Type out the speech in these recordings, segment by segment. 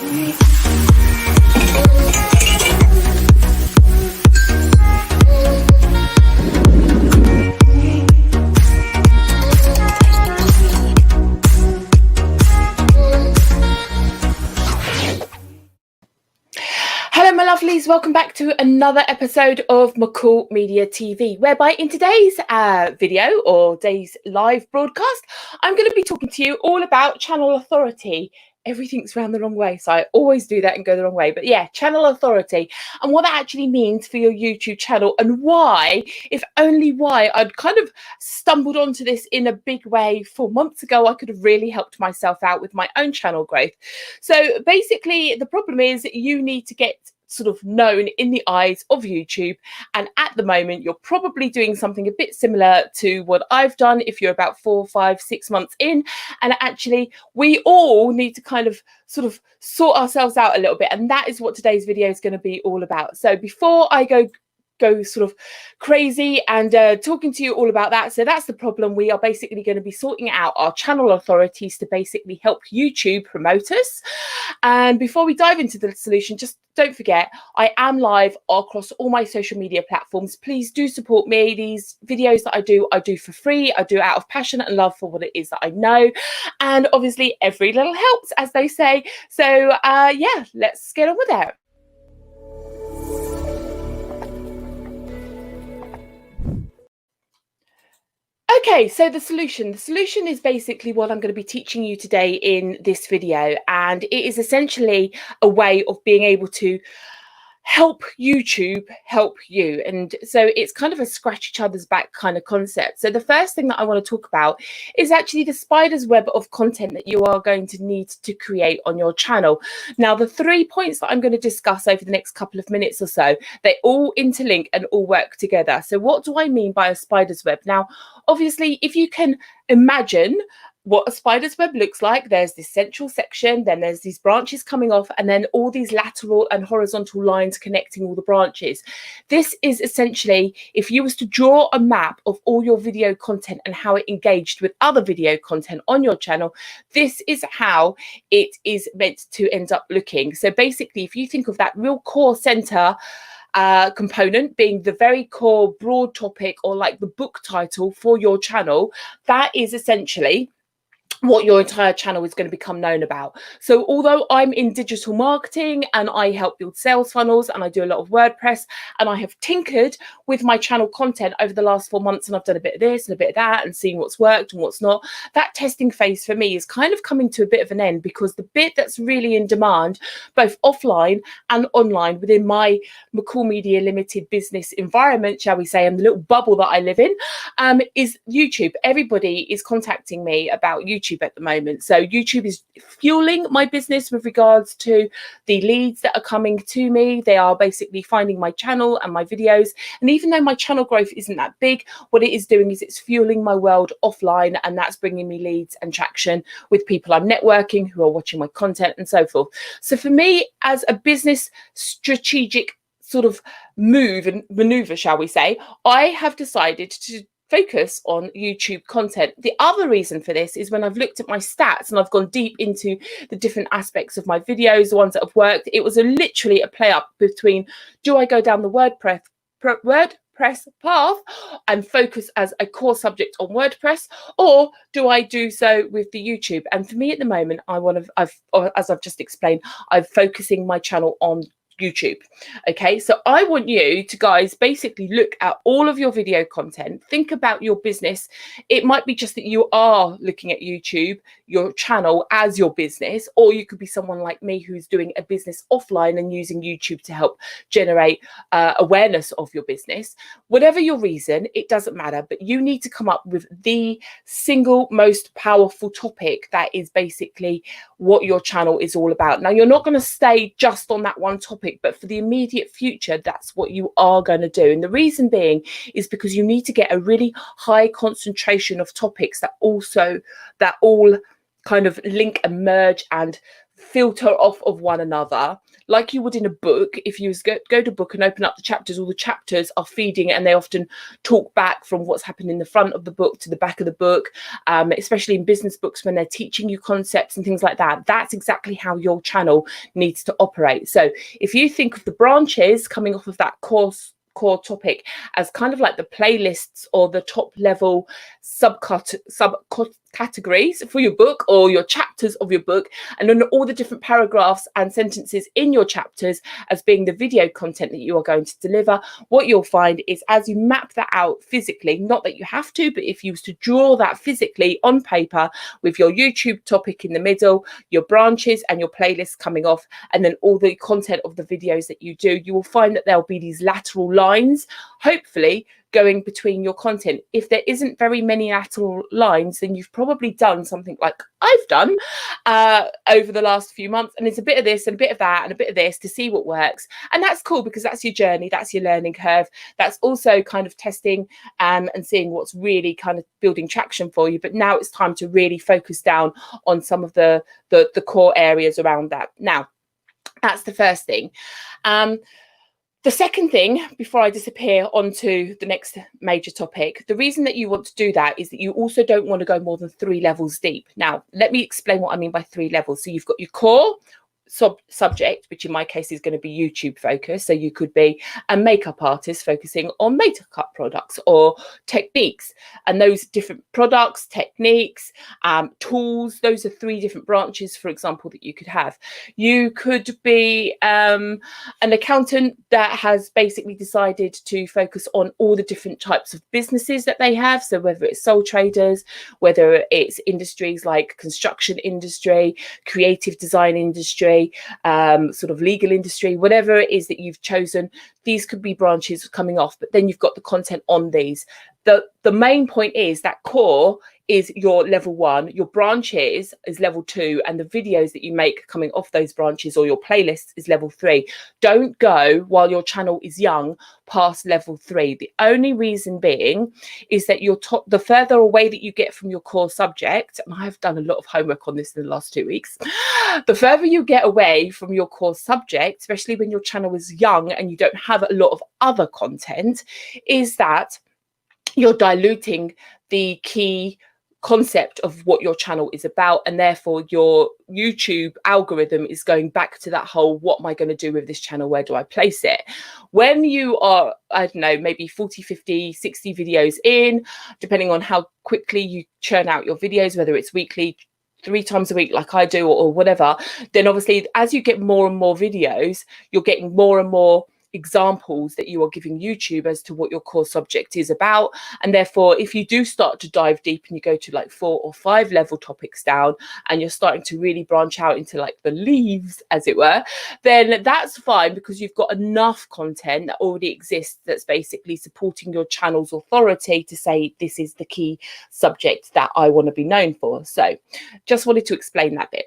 Hello my lovelies, welcome back to another episode of McCall Media TV, whereby in today's video or day's live broadcast, I'm going to be talking to you all about channel authority. Everything's round the wrong way, so I always do that and go the wrong way. But yeah, channel authority and what that actually means for your YouTube channel and why, if only why, I'd kind of stumbled onto this in a big way 4 months ago. I could have really helped myself out with my own channel growth. So basically, the problem is you need to get sort of known in the eyes of YouTube, and at the moment you're probably doing something a bit similar to what I've done if you're about 4, 5, 6 months in, and actually we all need to kind of sort of sort ourselves out a little bit, and that is what today's video is going to be all about. So before I go sort of crazy and talking to you all about that, so that's the problem. We are basically going to be sorting out our channel authorities to basically help YouTube promote us. And before we dive into the solution, just don't forget, I am live across all my social media platforms. Please do support me. These videos that I do for free. I do out of passion and love for what it is that I know. And obviously every little helps, as they say. So yeah, let's get on with it. Okay, so the solution is basically what I'm going to be teaching you today in this video, and it is essentially a way of being able to help YouTube help you. And so it's kind of a scratch each other's back kind of concept. So the first thing that I want to talk about is actually the spider's web of content that you are going to need to create on your channel. Now, the 3 points that I'm going to discuss over the next couple of minutes or so, they all interlink and all work together. So what do I mean by a spider's web? Now, obviously, if you can imagine what a spider's web looks like, there's this central section, then there's these branches coming off, and then all these lateral and horizontal lines connecting all the branches. This is essentially, if you was to draw a map of all your video content and how it engaged with other video content on your channel, this is how it is meant to end up looking. So basically, if you think of that real core center component being the very core broad topic, or like the book title for your channel, that is essentially what your entire channel is going to become known about. So although I'm in digital marketing and I help build sales funnels and I do a lot of WordPress, and I have tinkered with my channel content over the last 4 months, and I've done a bit of this and a bit of that and seen what's worked and what's not, that testing phase for me is kind of coming to a bit of an end, because the bit that's really in demand both offline and online within my McCall Media Limited business environment, shall we say, and the little bubble that I live in, is YouTube. Everybody is contacting me about YouTube at the moment. So YouTube is fueling my business with regards to the leads that are coming to me. They are basically finding my channel and my videos. And even though my channel growth isn't that big, what it is doing is it's fueling my world offline, and that's bringing me leads and traction with people I'm networking who are watching my content and so forth. So for me, as a business strategic sort of move and maneuver, shall we say, I have decided to focus on YouTube content. The other reason for this is when I've looked at my stats and I've gone deep into the different aspects of my videos, the ones that have worked, it was literally a play up between, do I go down the WordPress path and focus as a core subject on WordPress, or do I do so with the YouTube? And for me at the moment, as I've just explained, I'm focusing my channel on YouTube. Okay, so I want you to guys basically look at all of your video content, think about your business. It might be just that you are looking at YouTube, your channel, as your business, or you could be someone like me who's doing a business offline and using YouTube to help generate awareness of your business. Whatever your reason, it doesn't matter, but you need to come up with the single most powerful topic that is basically what your channel is all about. Now, you're not going to stay just on that one topic, but for the immediate future, that's what you are going to do. And the reason being is because you need to get a really high concentration of topics that all kind of link and merge and filter off of one another like you would in a book. If you go to a book and open up the chapters, all the chapters are feeding, and they often talk back from what's happened in the front of the book to the back of the book, especially in business books when they're teaching you concepts and things like that. That's exactly how your channel needs to operate. So if you think of the branches coming off of that core topic as kind of like the playlists or the top level subcategories for your book or your chapters of your book, and then all the different paragraphs and sentences in your chapters as being the video content that you are going to deliver, what you'll find is as you map that out physically, not that you have to, but if you was to draw that physically on paper with your YouTube topic in the middle, your branches and your playlists coming off, and then all the content of the videos that you do, you will find that there'll be these lateral lines, hopefully going between your content. If there isn't very many lateral lines, then you've probably done something like I've done over the last few months, and it's a bit of this and a bit of that and a bit of this to see what works. And that's cool, because that's your journey, that's your learning curve, that's also kind of testing and seeing what's really kind of building traction for you. But now it's time to really focus down on some of the core areas around that. Now, that's the first thing. The second thing, before I disappear onto the next major topic, the reason that you want to do that is that you also don't want to go more than 3 levels deep. Now, let me explain what I mean by 3 levels. So you've got your core subject, which in my case is going to be YouTube focused. So you could be a makeup artist focusing on makeup products or techniques, and those different products, techniques, tools, those are 3 different branches, for example, that you could have. You could be an accountant that has basically decided to focus on all the different types of businesses that they have. So whether it's sole traders, whether it's industries like construction industry, creative design industry, sort of legal industry, whatever it is that you've chosen, these could be branches coming off, but then you've got the content on these. The main point is that core is your level 1, your branches is level 2, and the videos that you make coming off those branches or your playlists is level 3. Don't go, while your channel is young, past level 3. The only reason being is that the further away that you get from your core subject, and I've done a lot of homework on this in the last 2 weeks, the further you get away from your core subject, especially when your channel is young and you don't have a lot of other content, is that you're diluting the key concept of what your channel is about, and therefore your YouTube algorithm is going back to that whole, what am I going to do with this channel, where do I place it? When you are, I don't know, maybe 40, 50, 60 videos in, depending on how quickly you churn out your videos, whether it's weekly, 3 times a week like I do, or whatever, then obviously as you get more and more videos, you're getting more and more examples that you are giving YouTube as to what your core subject is about. And therefore, if you do start to dive deep and you go to like 4 or 5 level topics down, and you're starting to really branch out into like the leaves, as it were, then that's fine, because you've got enough content that already exists that's basically supporting your channel's authority to say, this is the key subject that I want to be known for. So just wanted to explain that bit.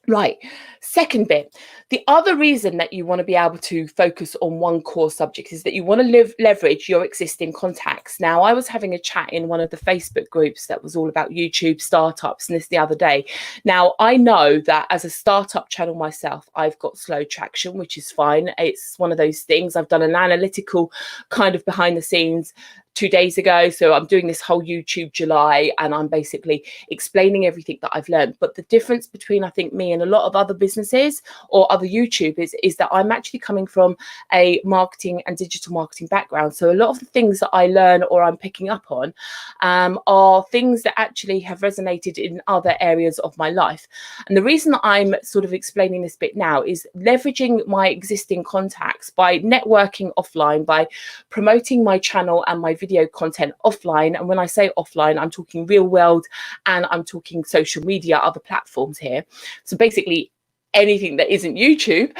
Right. Second bit, the other reason that you want to be able to focus on one core subject is that you want to leverage your existing contacts. Now, I was having a chat in one of the Facebook groups that was all about YouTube startups and this the other day. Now, I know that as a startup channel myself, I've got slow traction, which is fine. It's one of those things. I've done an analytical kind of behind the scenes 2 days ago. So I'm doing this whole YouTube July, and I'm basically explaining everything that I've learned. But the difference between, I think, me and a lot of other businesses or other YouTubers is that I'm actually coming from a marketing and digital marketing background. So a lot of the things that I learn or I'm picking up on are things that actually have resonated in other areas of my life. And the reason that I'm sort of explaining this bit now is leveraging my existing contacts by networking offline, by promoting my channel and my video content offline. And when I say offline, I'm talking real world, and I'm talking social media, other platforms here. So basically anything that isn't YouTube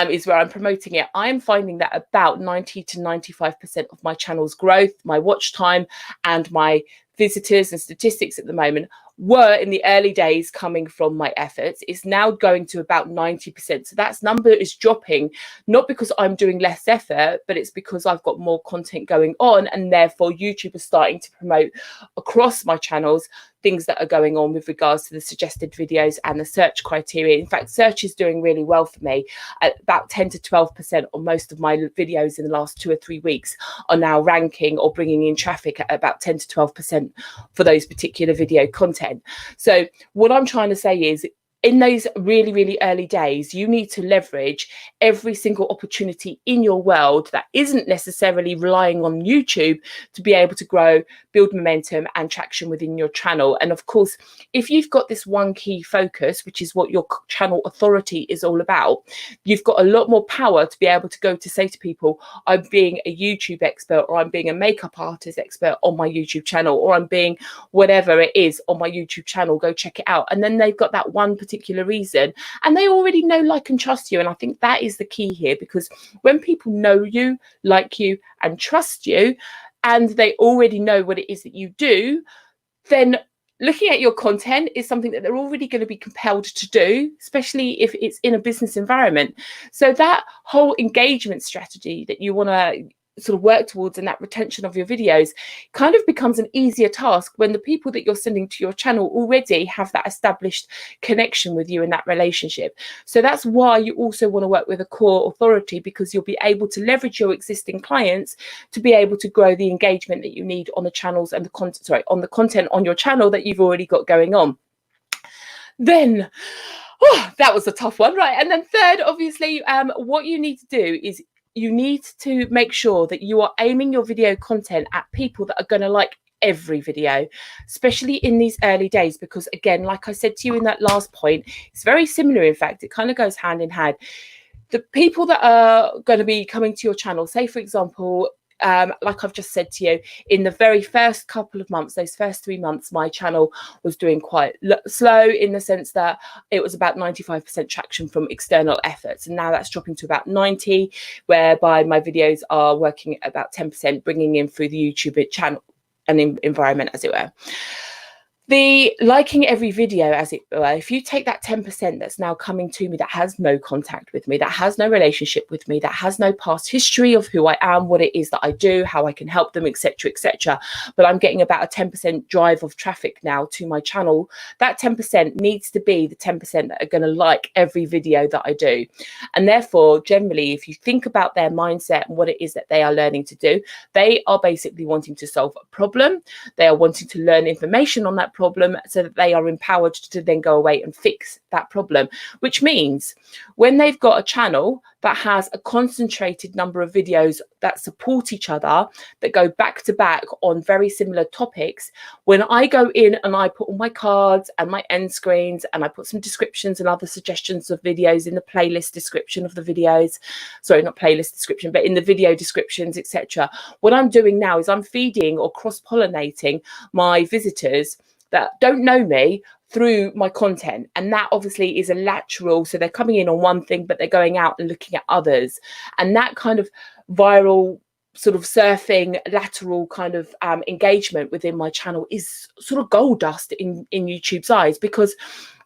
is where I'm promoting it. I'm finding that about 90 to 95% of my channel's growth, my watch time, and my visitors and statistics at the moment were in the early days coming from my efforts is now going to about 90%. So that number is dropping, not because I'm doing less effort, but it's because I've got more content going on, and therefore YouTube is starting to promote across my channels things that are going on with regards to the suggested videos and the search criteria. In fact, search is doing really well for me. At about 10 to 12% on most of my videos in the last 2 or 3 weeks are now ranking or bringing in traffic at about 10 to 12% for those particular video content. So what I'm trying to say is, in those really, really early days, you need to leverage every single opportunity in your world that isn't necessarily relying on YouTube to be able to grow, build momentum and traction within your channel. And of course, if you've got this one key focus, which is what your channel authority is all about, you've got a lot more power to be able to go to say to people, I'm being a YouTube expert, or I'm being a makeup artist expert on my YouTube channel, or I'm being whatever it is on my YouTube channel, go check it out. And then they've got that one particular reason, and they already know, like, and trust you. And I think that is the key here, because when people know you, like you, and trust you, and they already know what it is that you do, then looking at your content is something that they're already going to be compelled to do, especially if it's in a business environment. So that whole engagement strategy that you want to sort of work towards, and that retention of your videos kind of becomes an easier task when the people that you're sending to your channel already have that established connection with you in that relationship. So that's why you also want to work with a core authority, because you'll be able to leverage your existing clients to be able to grow the engagement that you need on the channels and the content, on the content on your channel that you've already got going on. Then that was a tough one, right? And then third, obviously, what you need to do is you need to make sure that you are aiming your video content at people that are going to like every video, especially in these early days, because again, like I said to you in that last point, it's very similar. In fact, it kind of goes hand in hand. The people that are going to be coming to your channel, say for example, like I've just said to you, in the very first couple of months, those first 3 months, my channel was doing quite slow, in the sense that it was about 95% traction from external efforts. And now that's dropping to about 90, whereby my videos are working at about 10%, bringing in through the YouTube channel and environment, as it were. The liking every video, as it were, if you take that 10% that's now coming to me, that has no contact with me, that has no relationship with me, that has no past history of who I am, what it is that I do, how I can help them, etc., etc., but I'm getting about a 10% drive of traffic now to my channel, that 10% needs to be the 10% that are going to like every video that I do. And therefore, generally, if you think about their mindset and what it is that they are learning to do, they are basically wanting to solve a problem. They are wanting to learn information on that problem, so that they are empowered to then go away and fix that problem. Which means when they've got a channel that has a concentrated number of videos that support each other, that go back to back on very similar topics, when I go in and I put all my cards and my end screens, and I put some descriptions and other suggestions of videos in the playlist description of the videos, sorry, not playlist description, but in the video descriptions, etc., what I'm doing now is I'm feeding or cross-pollinating my visitors that don't know me through my content. And that obviously is a lateral, so they're coming in on one thing, but they're going out and looking at others. And that kind of viral sort of surfing lateral kind of engagement within my channel is sort of gold dust in YouTube's eyes, because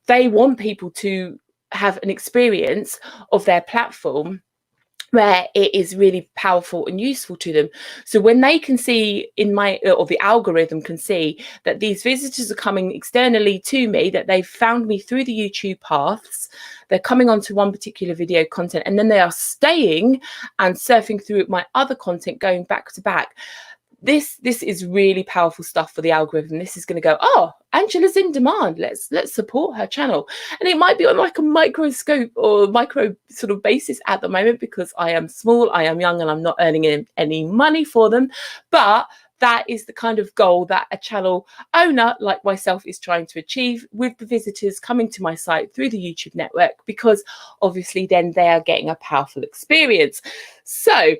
they want people to have an experience of their platform where it is really powerful and useful to them. So when they can see in my, or the algorithm can see that these visitors are coming externally to me, that they've found me through the YouTube paths, they're coming onto one particular video content, and then they are staying and surfing through my other content, going back to back. This is really powerful stuff for the algorithm. This is going to go, oh, Angela's in demand. Let's support her channel. And it might be on like a microscope or micro sort of basis at the moment, because I am small, I am young, and I'm not earning any money for them. But that is the kind of goal that a channel owner like myself is trying to achieve with the visitors coming to my site through the YouTube network, because obviously then they are getting a powerful experience. So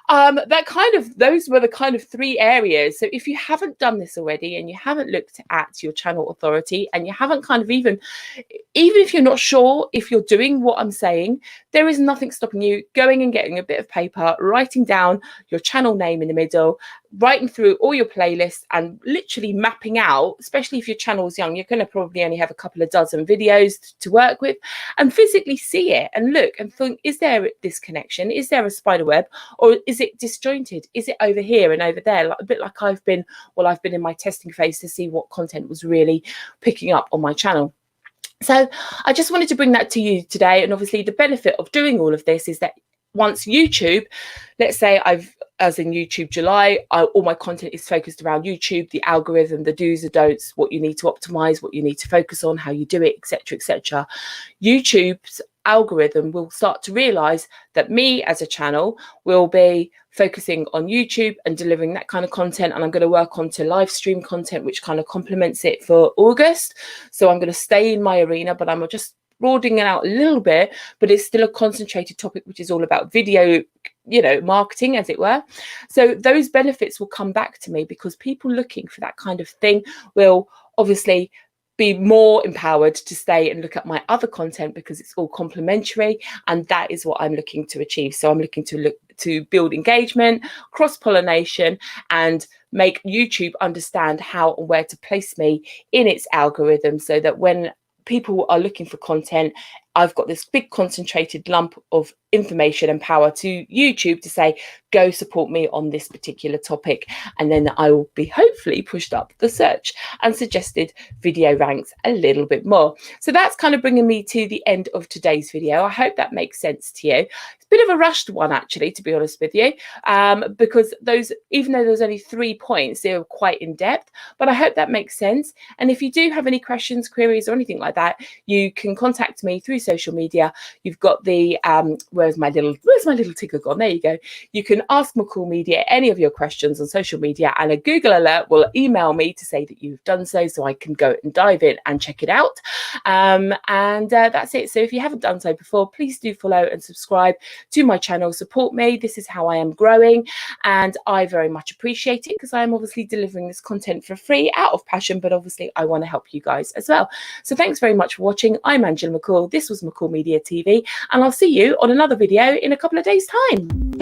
those were the kind of 3 areas. So if you haven't done this already, and you haven't looked at your channel authority, and you haven't kind of even if you're not sure if you're doing what I'm saying, there is nothing stopping you going and getting a bit of paper, writing down your channel name in the middle, writing through all your playlists and literally mapping out, especially if your channel is young, you're going to probably only have a couple of dozen videos to work with, and physically see it and look and think, is there this connection? Is there a spider web, or is it disjointed? Is it over here and over there? Like, a bit like I've been in my testing phase to see what content was really picking up on my channel. So I just wanted to bring that to you today. And obviously the benefit of doing all of this is that once YouTube, let's say as in YouTube July, all my content is focused around YouTube, the algorithm, the do's and don'ts, what you need to optimize, what you need to focus on, how you do it, etc., etc. YouTube's algorithm will start to realize that me as a channel will be focusing on YouTube and delivering that kind of content, and I'm going to work on to live stream content which kind of complements it for August. So I'm going to stay in my arena, but I'm just broadening it out a little bit, but it's still a concentrated topic which is all about video, you know, marketing, as it were. So those benefits will come back to me because people looking for that kind of thing will obviously be more empowered to stay and look at my other content because it's all complementary, and that is what I'm looking to achieve. So I'm looking to build engagement, cross-pollination, and make YouTube understand how and where to place me in its algorithm, so that when people are looking for content, I've got this big concentrated lump of information and power to YouTube to say, go support me on this particular topic. And then I will be hopefully pushed up the search and suggested video ranks a little bit more. So that's kind of bringing me to the end of today's video. I hope that makes sense to you. It's a bit of a rushed one, actually, to be honest with you, because even though there's only 3 points, they were quite in depth, but I hope that makes sense. And if you do have any questions, queries, or anything like that, you can contact me through social media. You've got the where's my little ticker gone? There you go. You can ask McCall Media any of your questions on social media, and a Google alert will email me to say that you've done so I can go and dive in and check it out. That's it. So if you haven't done so before, please do follow and subscribe to my channel. Support me. This is how I am growing, and I very much appreciate it because I am obviously delivering this content for free out of passion, but obviously I want to help you guys as well. So thanks very much for watching. I'm Angela McCall. This was McCall Media TV, and I'll see you on another video in a couple of days' time.